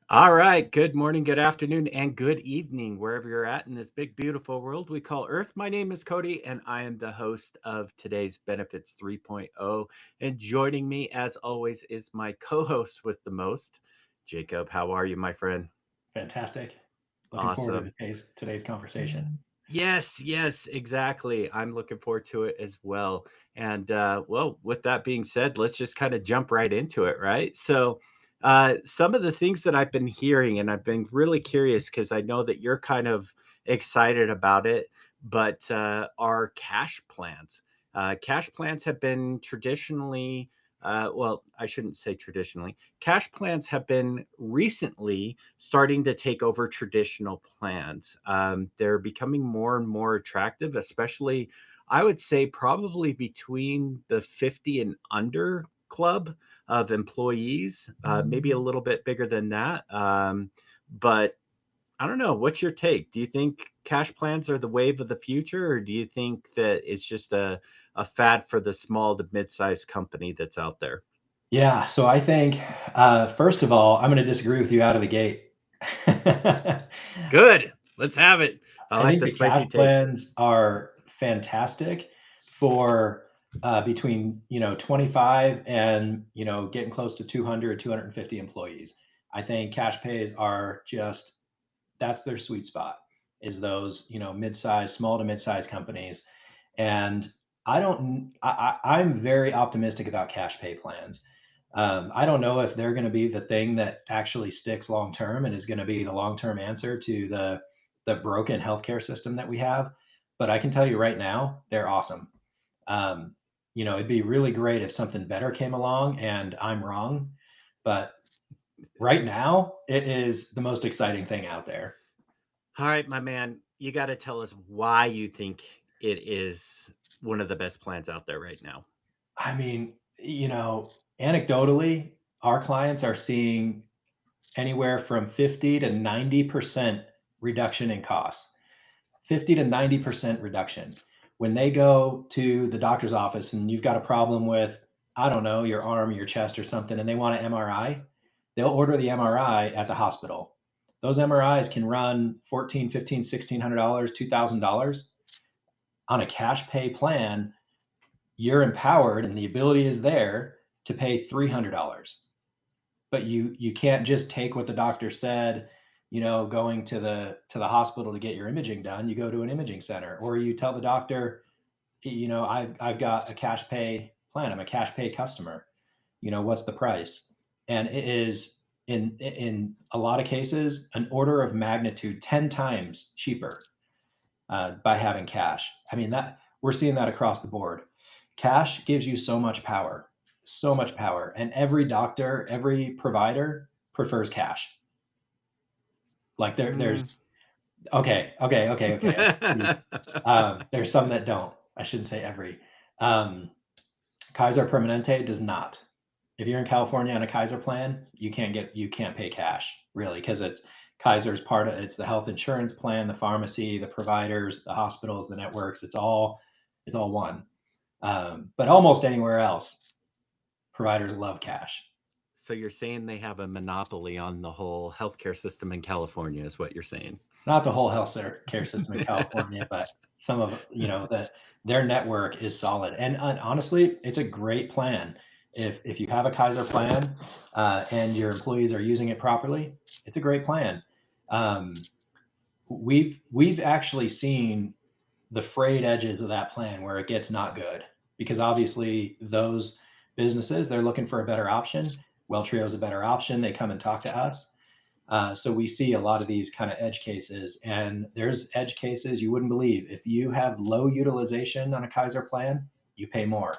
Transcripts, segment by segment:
All right. Good morning, good afternoon, and good evening, wherever you're at in this big, beautiful world we call Earth. My name is Kody, and I am the host of today's Benefits 3.0. And joining me, as always, is my co host with the most, Jacob. How are you, my friend? Fantastic. Looking forward to Awesome. today's conversation. Yes, yes, exactly. I'm looking forward to it as well. And well, with that being said, let's just kind of jump right into it, right? So, some of the things that I've been hearing, and I've been really curious because I know that you're kind of excited about it, but are cash plans. Cash plans have been traditionally, well, I shouldn't say traditionally, cash plans have been recently starting to take over traditional plans. They're becoming more and more attractive, especially, I would say, probably between the 50 and under club of employees, maybe a little bit bigger than that. But I don't know. What's your take? Do you think cash plans are the wave of the future, or do you think that it's just a fad for the small to mid-sized company that's out there? Yeah, so I think, first of all, I'm going to disagree with you out of the gate. I Good. Let's have it. I like think the the cash spicy takes. plans are fantastic for between 25 and getting close to 200, 250 employees. I think cash pays are just that's their sweet spot is those mid-sized, small to mid-sized companies. And I'm very optimistic about cash pay plans. I don't know if they're going to be the thing that actually sticks long term and is going to be the long term answer to the broken healthcare system that we have, but I can tell you right now they're awesome. Um, it'd be really great if something better came along and I'm wrong, but right now it is the most exciting thing out there. All right, my man, you got to tell us why you think it is one of the best plans out there right now. I mean, anecdotally, our clients are seeing anywhere from 50 to 90% reduction in costs. 50 to 90% reduction. When they go to the doctor's office and you've got a problem with, I don't know, your arm, your chest, or something, and they want an MRI, they'll order the MRI at the hospital. Those MRIs can run 14, 15, $1,600, $2,000 on a cash pay plan. You're empowered and the ability is there to pay $300, but you can't just take what the doctor said, going to the hospital to get your imaging done. You go to an imaging center, or you tell the doctor, I've got a cash pay plan, I'm a cash pay customer, what's the price? And it is in a lot of cases an order of magnitude 10 times cheaper by having cash. I mean, that we're seeing that across the board. Cash gives you so much power, and every doctor, every provider prefers cash. Like there's Mm. okay. There's some that don't. I shouldn't say every. Um, Kaiser Permanente does not. If you're in California on a Kaiser plan, you can't pay cash really because it's Kaiser's part of it's the health insurance plan, the pharmacy, the providers, the hospitals, the networks. It's all one. But almost anywhere else, providers love cash. So you're saying they have a monopoly on the whole healthcare system in California, is what you're saying? Not the whole health care system in California, but some of their network is solid. And honestly, it's a great plan. If you have a Kaiser plan and your employees are using it properly, it's a great plan. Um, we've actually seen the frayed edges of that plan where it gets not good because obviously those businesses they're looking for a better option. Welltrio is a better option. They come and talk to us. So we see a lot of these kind of edge cases, and there's edge cases you wouldn't believe. If you have low utilization on a Kaiser plan, you pay more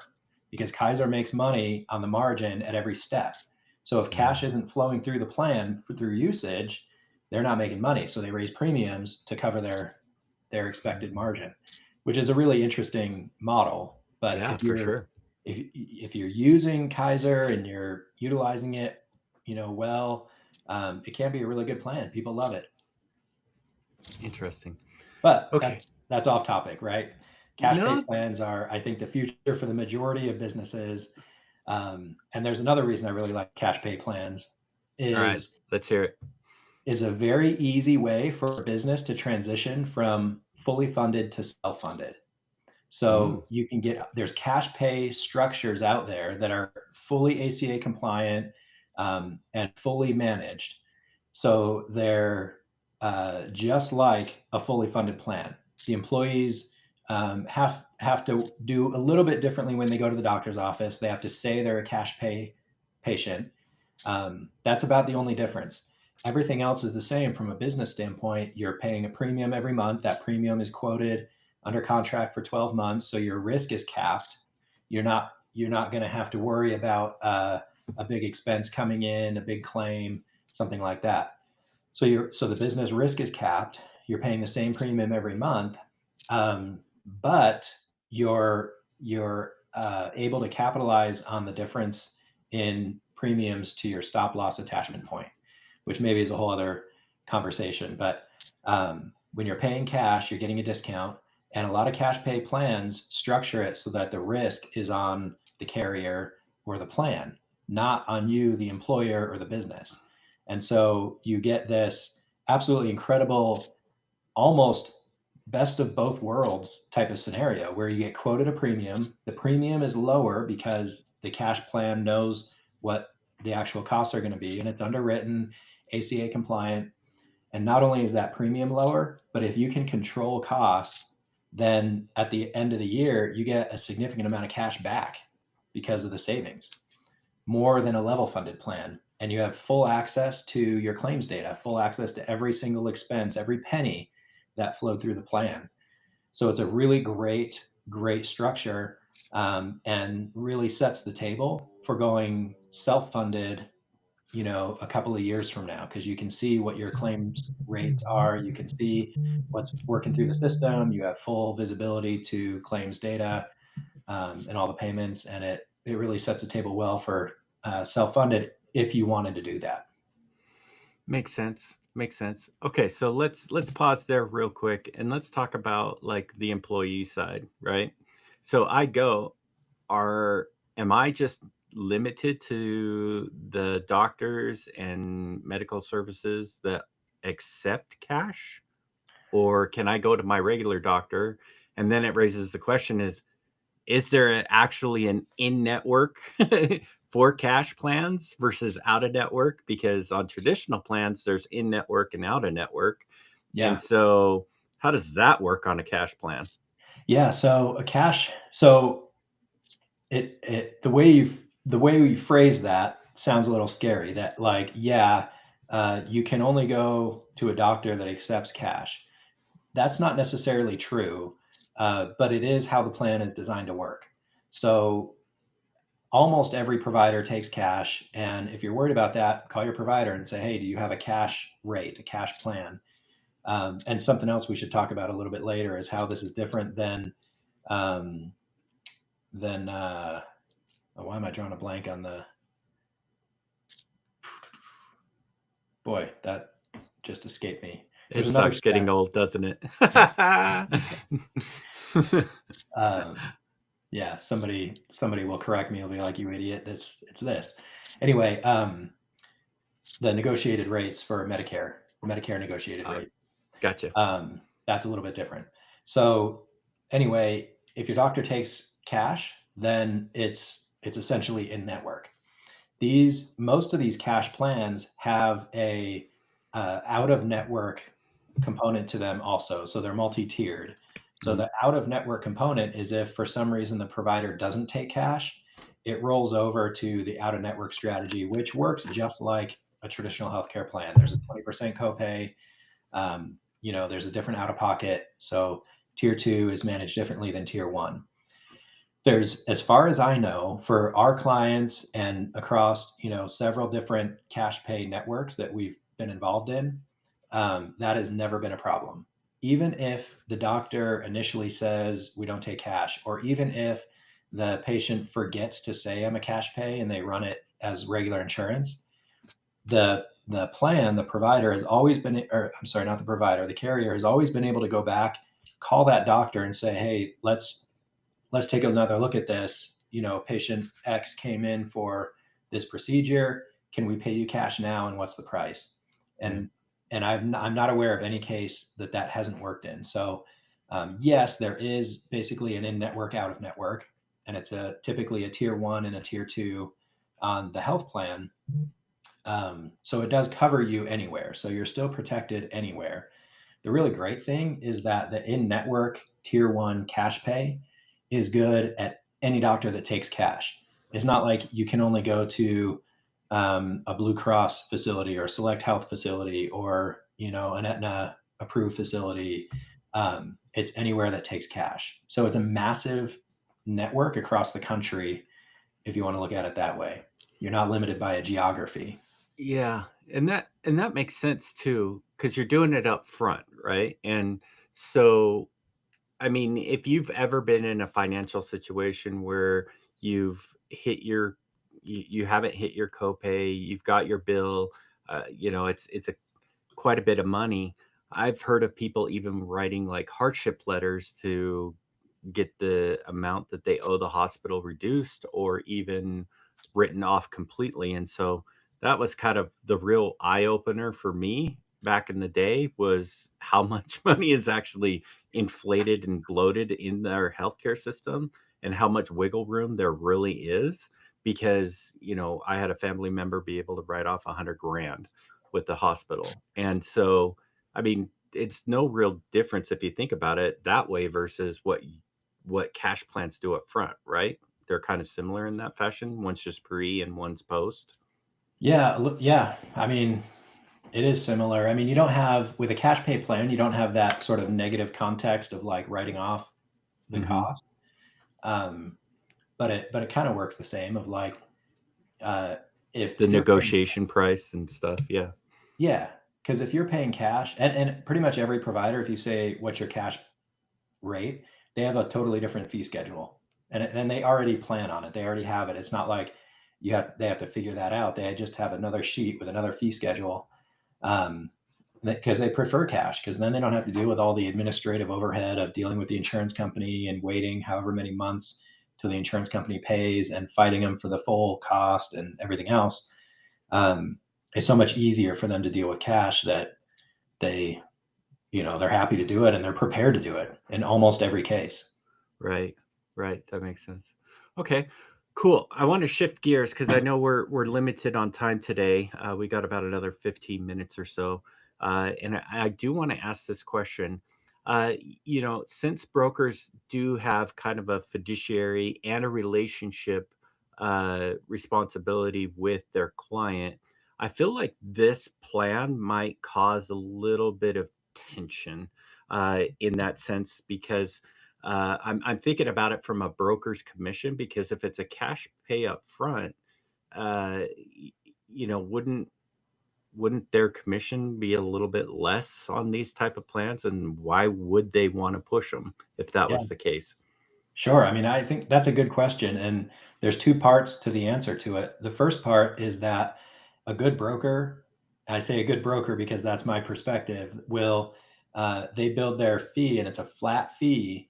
because Kaiser makes money on the margin at every step. So if cash Mm. isn't flowing through the plan through usage, they're not making money. So they raise premiums to cover their expected margin, which is a really interesting model. But Yeah, for sure. if you're using Kaiser and you're utilizing it, well, it can be a really good plan. People love it. Interesting. But Okay. that's off topic, right? Cash pay No. plans are, I think, the future for the majority of businesses. And there's another reason I really like cash pay plans All right. is Let's hear it. is a very easy way for a business to transition from fully funded to self-funded. Mm, So you can there's cash pay structures out there that are fully ACA compliant, and fully managed. So they're just like a fully funded plan. The employees have to do a little bit differently when they go to the doctor's office. They have to say they're a cash pay patient. That's about the only difference. Everything else is the same from a business standpoint. You're paying a premium every month. That premium is quoted under contract for 12 months, so your risk is capped. You're not going to have to worry about a big expense coming in, a big claim, something like that. So the business risk is capped. You're paying the same premium every month, but you're able to capitalize on the difference in premiums to your stop loss attachment point, which maybe is a whole other conversation. But when you're paying cash, you're getting a discount, and a lot of cash pay plans structure it so that the risk is on the carrier or the plan, not on you, the employer or the business. And so you get this absolutely incredible, almost best of both worlds type of scenario where you get quoted a premium. The premium is lower because the cash plan knows what the actual costs are going to be, and it's underwritten, ACA compliant. And not only is that premium lower, but if you can control costs, then at the end of the year, you get a significant amount of cash back because of the savings, more than a level funded plan. And you have full access to your claims data, full access to every single expense, every penny that flowed through the plan. So it's a really great structure, and really sets the table for going self-funded, a couple of years from now, because you can see what your claims rates are. You can see what's working through the system. You have full visibility to claims data, and all the payments, and it really sets the table well for self-funded if you wanted to do that. makes sense. Makes sense. Okay, so let's pause there real quick and let's talk about like the employee side, right? So I go, are am I just limited to the doctors and medical services that accept cash? Or can I go to my regular doctor? And then it raises the question is there actually an in-network for cash plans versus out-of-network? Because on traditional plans, there's in-network and out-of-network. And Yeah. so how does that work on a cash plan? Yeah. So the way you phrase that sounds a little scary. That, like, yeah, you can only go to a doctor that accepts cash. That's not necessarily true, but it is how the plan is designed to work. So almost every provider takes cash, and if you're worried about that, call your provider and say, hey, do you have a cash rate, a cash plan? And something else we should talk about a little bit later is how this is different um, than oh, why am I drawing a blank on the, boy, that just escaped me. There's It another sucks step. getting old, doesn't it? Um, yeah, somebody will correct me. It'll be like, you idiot. It's this. Anyway, the negotiated rates for Medicare negotiated uh, rate. gotcha. That's a little bit different. So anyway, if your doctor takes cash, then it's essentially in network. Most of these cash plans have a out of network component to them also, so they're multi-tiered. So Mm, the out of network component is if for some reason the provider doesn't take cash, it rolls over to the out of network strategy, which works just like a traditional healthcare plan. There's a 20% copay. There's a different out of pocket. So tier two is managed differently than tier one. There's, as far as I know, for our clients and across, several different cash pay networks that we've been involved in, that has never been a problem. Even if the doctor initially says we don't take cash, or even if the patient forgets to say I'm a cash pay and they run it as regular insurance, the provider has always been, or I'm sorry, not the provider, the carrier has always been able to go back, call that doctor and say, hey, let's take another look at this. Patient X came in for this procedure. Can we pay you cash now? And what's the price? yeah. And and I'm not aware of any case that that hasn't worked in. So yes, there is basically an in-network, out-of-network, and it's typically a tier one and a tier two on the health plan. So it does cover you anywhere. So you're still protected anywhere. The really great thing is that the in-network tier one cash pay is good at any doctor that takes cash. It's not like you can only go to a Blue Cross facility or a Select Health facility or an Aetna approved facility. It's anywhere that takes cash. So it's a massive network across the country if you want to look at it that way. You're not limited by a geography. Yeah, and that makes sense too, because you're doing it up front, right? And so, I mean, if you've ever been in a financial situation where you've hit your you haven't hit your copay, you've got your bill, it's a quite a bit of money. I've heard of people even writing like hardship letters to get the amount that they owe the hospital reduced or even written off completely. And so that was kind of the real eye opener for me back in the day, was how much money is actually inflated and bloated in their healthcare system and how much wiggle room there really is. Because, I had a family member be able to write off 100 grand with the hospital. And so, I mean, it's no real difference if you think about it that way versus what cash plants do up front, right? They're kind of similar in that fashion. One's just pre and one's post. Yeah, yeah. I mean, it is similar. I mean, you don't have with a cash pay plan, you don't have that sort of negative context of like writing off the Hmm. cost. Um, but it kind of works the same of like uh, The if you're paying, negotiation price and stuff. Yeah. yeah, because if you're paying cash, and pretty much every provider, if you say what's your cash rate, they have a totally different fee schedule, and they already plan on it. They already have it. It's not like they have to figure that out. They just have another sheet with another fee schedule. Um, because they prefer cash, because then they don't have to deal with all the administrative overhead of dealing with the insurance company and waiting however many months till the insurance company pays and fighting them for the full cost and everything else. um, it's so much easier for them to deal with cash that they they're happy to do it and they're prepared to do it in almost every case. Right. Right. That makes sense. Okay. Cool. I want to shift gears because I know we're limited on time today. We got about another 15 minutes or so, and I do want to ask this question. Since brokers do have kind of a fiduciary and a relationship responsibility with their client, I feel like this plan might cause a little bit of tension in that sense because I'm thinking about it from a broker's commission, because if it's a cash pay up front, y wouldn't their commission be a little bit less on these type of plans, and why would they wanna push them if that Yeah, was the case? sure. I mean, I think that's a good question, and there's two parts to the answer to it. The first part is that a good broker, I say a good broker because that's my perspective, will they build their fee and it's a flat fee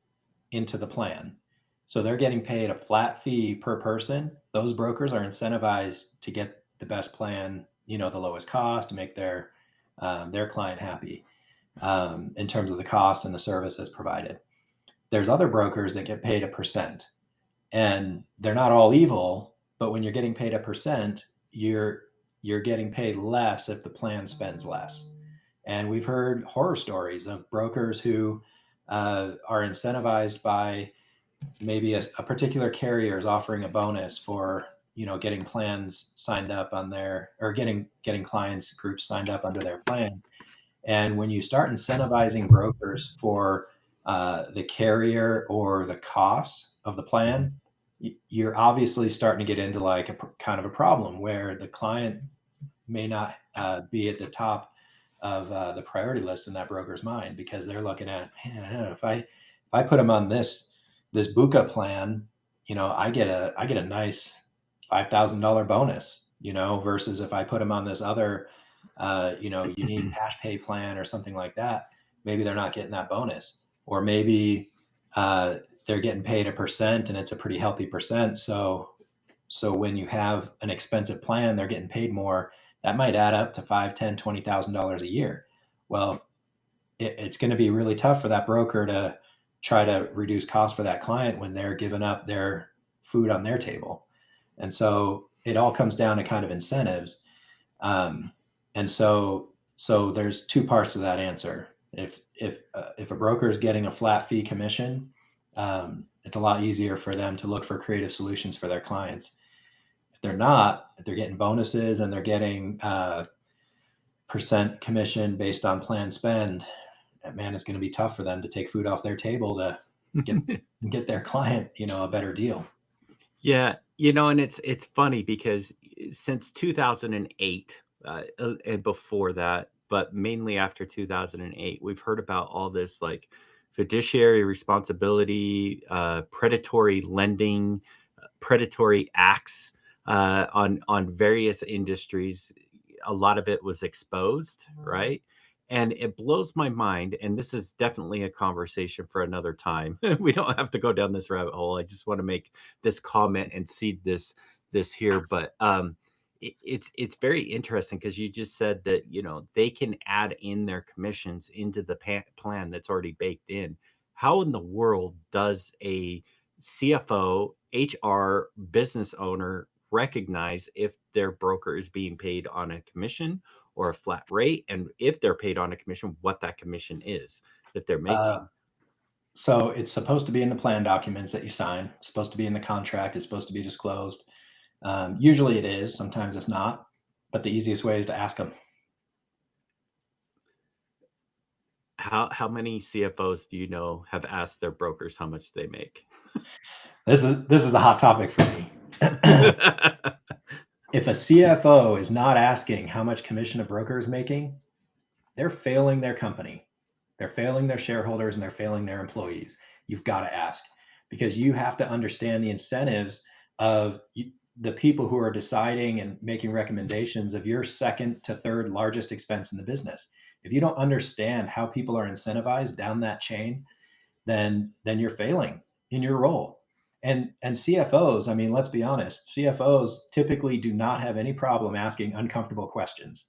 into the plan. So they're getting paid a flat fee per person. Those brokers are incentivized to get the best plan, the lowest cost, to make their client happy in terms of the cost and the service that's provided. There's other brokers that get paid a percent, and they're not all evil, but when you're getting paid a percent, you're getting paid less if the plan spends less. And we've heard horror stories of brokers who are incentivized by maybe a particular carrier is offering a bonus for getting plans signed up on their, or getting clients groups signed up under their plan. And when you start incentivizing brokers for the carrier or the costs of the plan, you're obviously starting to get into like a kind of a problem where the client may not be at the top of the priority list in that broker's mind, because they're looking at, man, if I put them on this Buka plan, I get a nice $5,000 bonus, versus if I put them on this other unique cash pay plan or something like that, maybe they're not getting that bonus, or maybe uh, they're getting paid a percent and it's a pretty healthy percent. So when you have an expensive plan, they're getting paid more. That might add up to 5, 10, $20,000 a year. Well, it's going to be really tough for that broker to try to reduce costs for that client when they're giving up their food on their table. And so it all comes down to kind of incentives. Um, and so there's two parts to that answer. If a broker is getting a flat fee commission, it's a lot easier for them to look for creative solutions for their clients. If they're not, if they're getting bonuses and they're getting percent commission based on planned spend, man, it's going to be tough for them to take food off their table to get get their client, a better deal. Yeah, and it's funny because since 2008, and before that, but mainly after 2008, we've heard about all this like fiduciary responsibility, predatory lending, predatory acts on various industries. A lot of it was exposed, right? And it blows my mind. And this is definitely a conversation for another time. We don't have to go down this rabbit hole. I just want to make this comment and seed this here. But it's very interesting because you just said that they can add in their commissions into the plan that's already baked in. How in the world does a CFO, HR, business owner recognize if their broker is being paid on a commission or a flat rate? And if they're paid on a commission, what that commission is that they're Uh, making? so it's supposed to be in the plan documents that you sign. It's supposed to be in the contract. It's supposed to be disclosed. Usually it is. Sometimes it's not. But the easiest way is to ask them. How many CFOs do you know have asked their brokers how much they make? This is a hot topic for me. If a CFO is not asking how much commission a broker is making, they're failing their company. They're failing their shareholders and they're failing their employees. You've got to ask because you have to understand the incentives of the people who are deciding and making recommendations of your second to third largest expense in the business. If you don't understand how people are incentivized down that chain, then you're failing in your role. And CFOs, I mean, let's be honest, CFOs typically do not have any problem asking uncomfortable questions,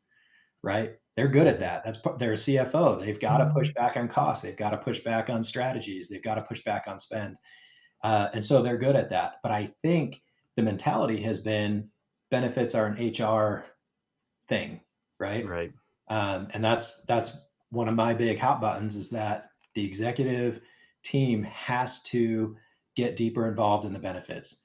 right? They're good at that. They're a CFO. They've got to push back on costs. They've got to push back on strategies. They've got to push back on spend. And so they're good at that. But I think the mentality has been benefits are an HR thing, right? Right. And that's one of my big hot buttons is that the executive team has to get deeper involved in the benefits.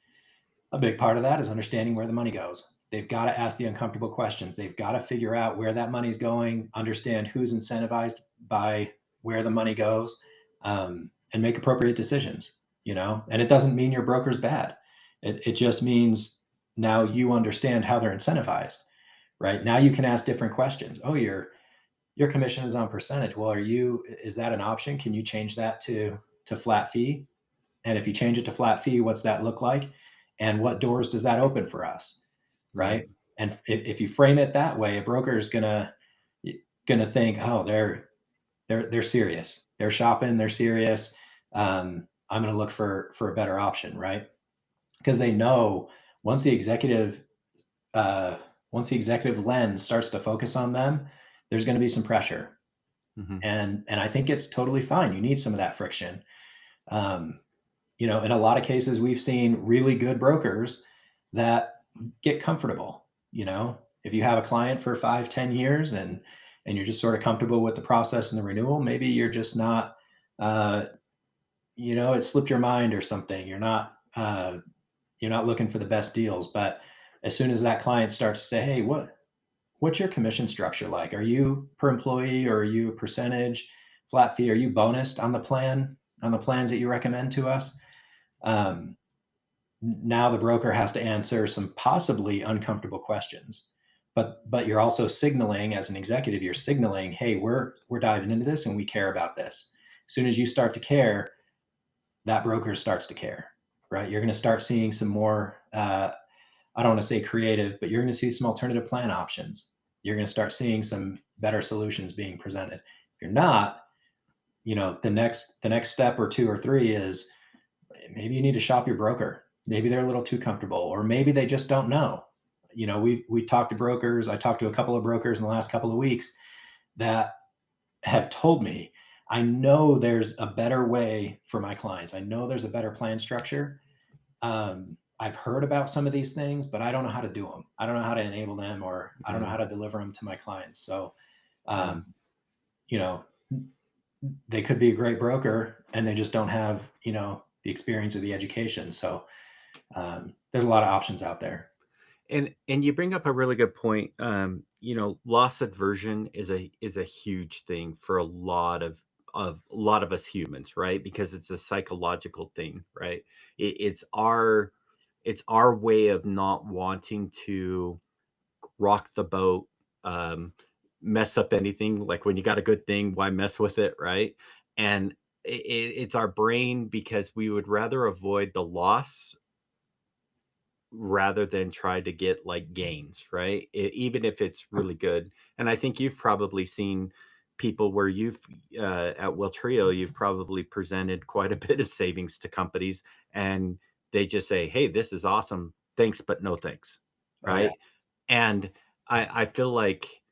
A big part of that is understanding where the money goes. They've got to ask the uncomfortable questions. They've got to figure out where that money's going, understand who's incentivized by where the money goes, and make appropriate decisions. And it doesn't mean your broker's bad. It just means now you understand how they're incentivized, right? Now you can ask different questions. Oh, your commission is on percentage. Well, is that an option? Can you change that to flat fee? And if you change it to flat fee, what's that look like? And what doors does that open for us? Right. Right. And if you frame it that way, a broker is gonna think, oh, they're serious. They're shopping. They're serious. I'm gonna look for a better option, right? Because they know once the executive uh, once the executive lens starts to focus on them, there's going to be some pressure, Mm-hmm. and I think it's totally fine. You need some of that friction. Um, in a lot of cases, we've seen really good brokers that get comfortable. If you have a client for 5-10 years and you're just sort of comfortable with the process and the renewal, maybe you're just not, it slipped your mind or something. You're not looking for the best deals, but as soon as that client starts to say, hey, what's your commission structure like? Are you per employee or are you a percentage, flat fee? Are you bonused on the plans that you recommend to us? Now the broker has to answer some possibly uncomfortable questions, but you're also signaling as an executive, you're signaling, hey, we're diving into this and we care about this. As soon as you start to care, that broker starts to care, right? You're going to start seeing some more I don't want to say creative, but you're going to see some alternative plan options. You're going to start seeing some better solutions being presented. If you're not, the next step or two or three is maybe you need to shop your broker. Maybe they're a little too comfortable, or maybe they just don't know. We talked to brokers. I talked to a couple of brokers in the last couple of weeks that have told me, I know there's a better way for my clients. I know there's a better plan structure. I've heard about some of these things, but I don't know how to do them. I don't know how to enable them, or I don't know how Mm, to deliver them to my clients. So, yeah. um, you know, they could be a great broker and they just don't have, the experience or the education. So, there's a lot of options out there. And you bring up a really good point. Loss aversion is a huge thing for a lot of us humans, right? Because it's a psychological thing, right? It's our way of not wanting to rock the boat, um, mess up anything. Like when you got a good thing, why mess with it, right? And it's our brain because we would rather avoid the loss rather than try to get like gains, right? Even if it's really good. And I think you've probably seen people where at Will Trio, you've probably presented quite a bit of savings to companies, and they just say, "Hey, this is awesome. Thanks, but no thanks." Oh yeah. Right. And I feel like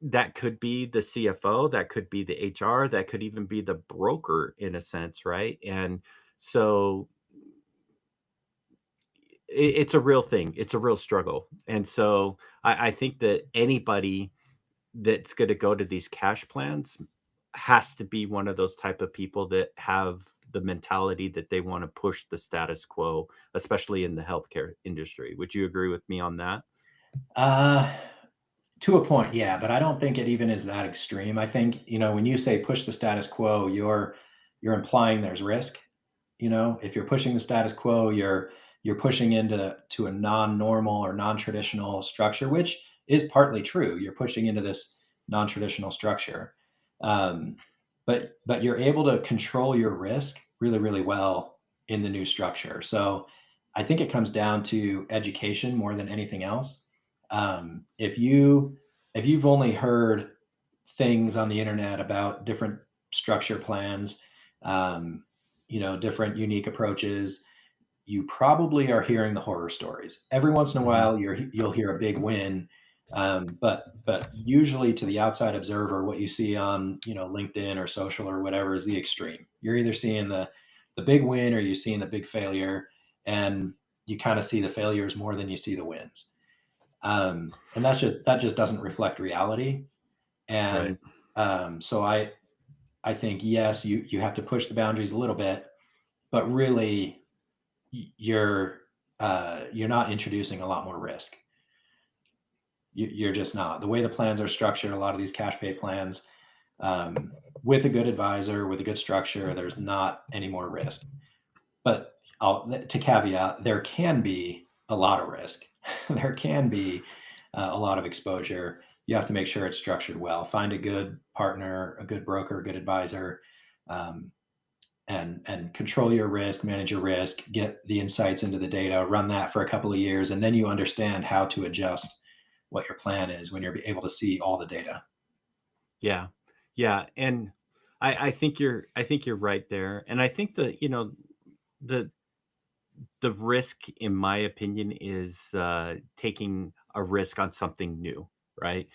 that could be the CFO, that could be the HR, that could even be the broker in a sense, right? And so it's a real thing. It's a real struggle. And so I think that anybody that's going to go to these cash plans has to be one of those type of people that have the mentality that they want to push the status quo, especially in the healthcare industry. Would you agree with me on that? Uh, to a point, yeah, but I don't think it even is that extreme. I think, when you say push the status quo, you're implying there's risk. If you're pushing the status quo, you're pushing into a non-normal or non-traditional structure, which is partly true. You're pushing into this non-traditional structure. Um, but you're able to control your risk really, really well in the new structure. So I think it comes down to education more than anything else. If you've only heard things on the internet about different structure plans, um, different unique approaches, you probably are hearing the horror stories. Every once in a Hmm. while, you'll hear a big win, but usually to the outside observer, what you see on LinkedIn or social or whatever is the extreme. You're either seeing the big win or you're seeing the big failure, and you kind of see the failures more than you see the wins. And that just doesn't reflect reality. Right. And so I think yes, you have to push the boundaries a little bit, but really you're not introducing a lot more risk. You're just not. The way the plans are structured, a lot of these cash pay plans, um, with a good advisor, with a good structure, there's not any more risk. But to caveat, there can be a lot of risk. There can be a lot of exposure. You have to make sure it's structured well. Find a good partner, a good broker, a good advisor, um, and control your risk, manage your risk, get the insights into the data, run that for a couple of years, and then you understand how to adjust what your plan is when you're able to see all the data. Yeah. Yeah. And I think you're right there. And I think that, the the risk, in my opinion, is taking a risk on something new, right?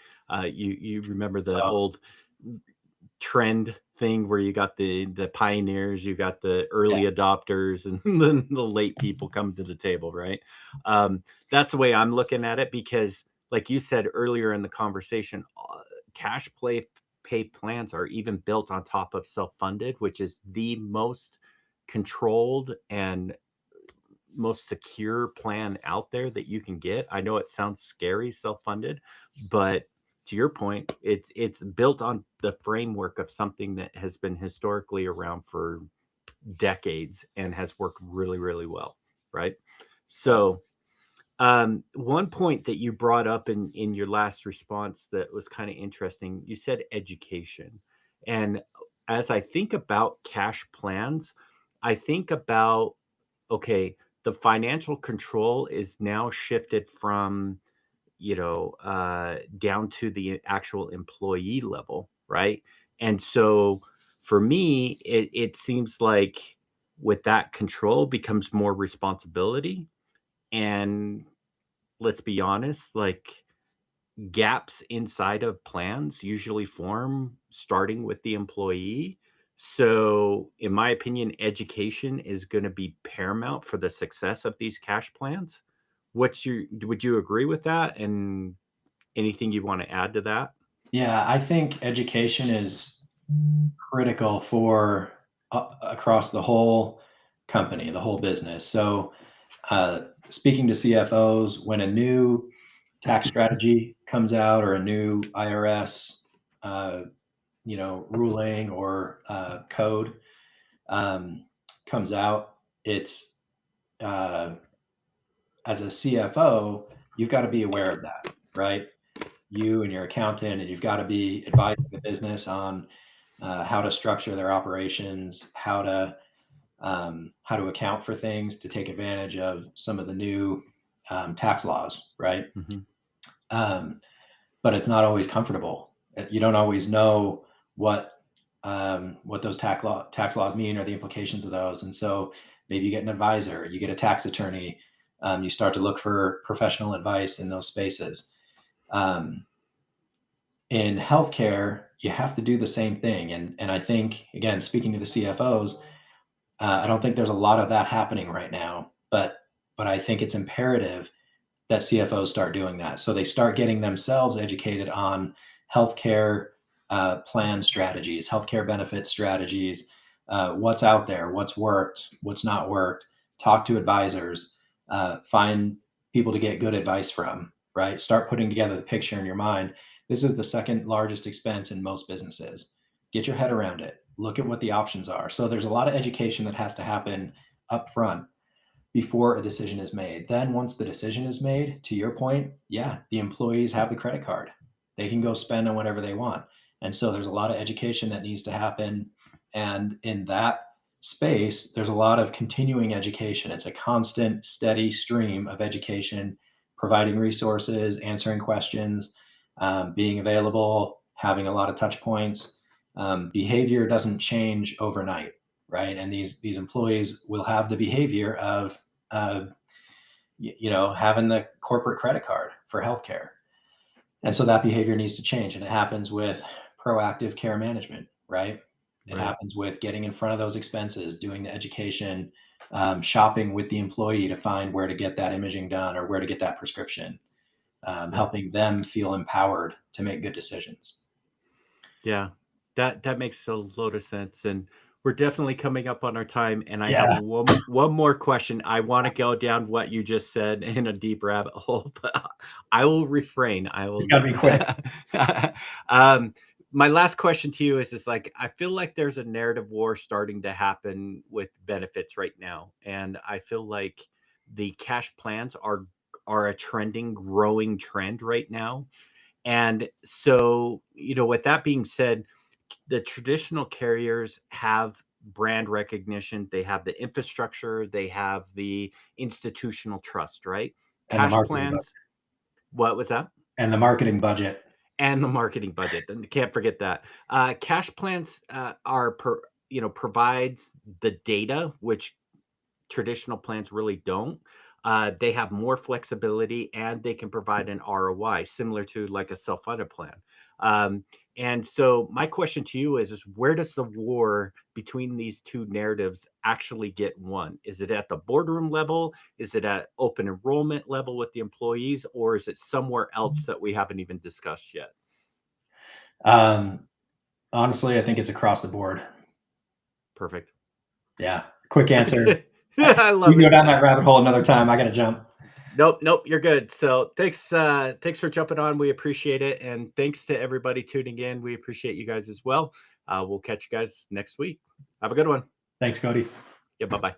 You remember the Well, old trend thing where you got the pioneers, you got the yeah, early adopters, and then the late people come to the table, right? That's the way I'm looking at it because, like you said earlier in the conversation, cash play pay plans are even built on top of self-funded, which is the most controlled and most secure plan out there that you can get. I know it sounds scary, self-funded, but to your point, it's built on the framework of something that has been historically around for decades and has worked really, really well, right? yeah. So, one point that you brought up in your last response that was kind of interesting, you said education. And as I think about cash plans, I think about, okay, the financial control is now shifted from, down to the actual employee level, right? And so for me, it seems like with that control becomes more responsibility. And let's be honest, like gaps inside of plans usually form starting with the employee. So, in my opinion, education is going to be paramount for the success of these cash plans. Would you agree with that? And anything you want to add to that? Yeah, I think education is critical for across the whole company, the whole business. So, speaking to CFOs, when a new tax strategy comes out or a new IRS, uh, ruling or code um, comes out, it's uh, as a CFO, you've got to be aware of that, right? You and your accountant, and you've got to be advising the business on how to structure their operations, how to account for things to take advantage of some of the new tax laws, right? Hmm. Um, but it's not always comfortable. You don't always know what those tax laws mean or the implications of those. And so maybe you get an advisor, you get a tax attorney, you start to look for professional advice in those spaces. Um, in healthcare, you have to do the same thing. And I think, again, speaking to the CFOs, I don't think there's a lot of that happening right now, but I think it's imperative that CFOs start doing that. So they start getting themselves educated on healthcare plan strategies, healthcare benefit strategies, what's out there, what's worked, what's not worked. Talk to advisors, find people to get good advice from, right? Start putting together the picture in your mind. This is the second largest expense in most businesses. Get your head around it. Look at what the options are. So there's a lot of education that has to happen up front before a decision is made. Then once the decision is made, to your point, yeah, the employees have the credit card. They can go spend on whatever they want. And so there's a lot of education that needs to happen. And in that space, there's a lot of continuing education. It's a constant, steady stream of education, providing resources, answering questions, being available, having a lot of touch points. Behavior doesn't change overnight, right? And these employees will have the behavior of uh, having the corporate credit card for healthcare. And so that behavior needs to change. And it happens with proactive care management, right? It Right. happens with getting in front of those expenses, doing the education, shopping with the employee to find where to get that imaging done or where to get that prescription, Yep. helping them feel empowered to make good decisions. Yeah, that makes a load of sense, and we're definitely coming up on our time, and I have Yeah, one more question. I wanna go down what you just said in a deep rabbit hole, but I will refrain. I it's will got to be quick. um, my last question to you is like, I feel like there's a narrative war starting to happen with benefits right now, and I feel like the cash plans are a trending, growing trend right now. And so, with that being said, the traditional carriers have brand recognition, they have the infrastructure, they have the institutional trust, right? And the Cash marketing budget. plans, what was that? And the marketing budget. And the marketing budget, and can't forget that. Cash plans provides the data, which traditional plans really don't. They have more flexibility and they can provide an ROI similar to like a self-funded plan. Um, and so my question to you is where does the war between these two narratives actually get won? Is it at the boardroom level? Is it at open enrollment level with the employees? Or is it somewhere else that we haven't even discussed yet? Um, Honestly, I think it's across the board. Perfect. Yeah. Quick That's answer. good. I We love can go it. down that rabbit hole another time. I got to jump. Nope, nope, you're good. So thanks for jumping on. We appreciate it. And thanks to everybody tuning in. We appreciate you guys as well. We'll catch you guys next week. Have a good one. Thanks, Kody. Yeah, bye-bye.